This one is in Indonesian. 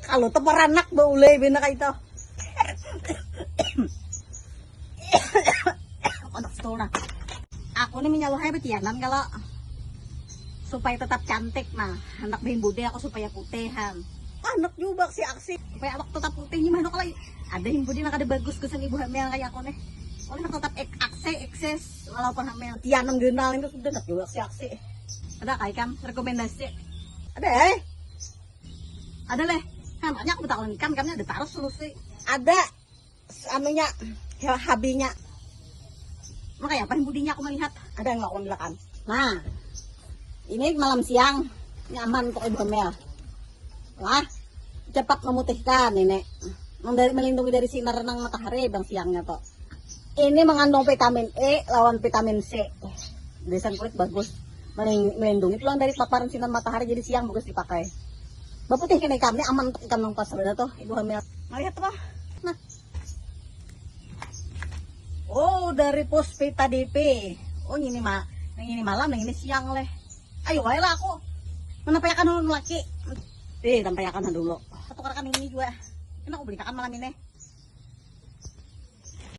Kalau temeranak boleh bina kayak itu. Anak betul nah. Aku nih menyaluhnya betianan kalau supaya tetap cantik nah. Anak bihin bude aku supaya putihan. Anak juga si aksi supaya anak tetap putih nih mana kalau ada yang bude nak ada bagus kesan ibu hamil kayak aku nih. Oleh tetap ekses walaupun hamil tianang genal itu sudah nak juga si aksi. Ada kayak kan rekomendasi? Ada ada leh. Kan banyak aku tahu ikannya ada taruh solusi. Ada anunya habinya. Makanya apa yang budinya aku melihat ada yang nggak bilang. Nah, ini malam siang nyaman untuk ibu hamil. Wah, cepat memutihkan ini. Melindungi dari sinar ng matahari bang siangnya toh. Ini mengandung vitamin E lawan vitamin C. Desain kulit bagus. Melindungi tulang dari paparan sinar matahari jadi siang bagus dipakai. Baputihkan ikannya aman untuk ikan ng pasar tuh ibu hamil. Melihat apa? Nah. Oh, dari Puspita DP. Oh, ini malam, ini siang leh. Ayo, ayolah aku. Menampayakan dulu laki. Tampayakan dulu. Satu karakan ini juga. Ini aku belikan malam ini.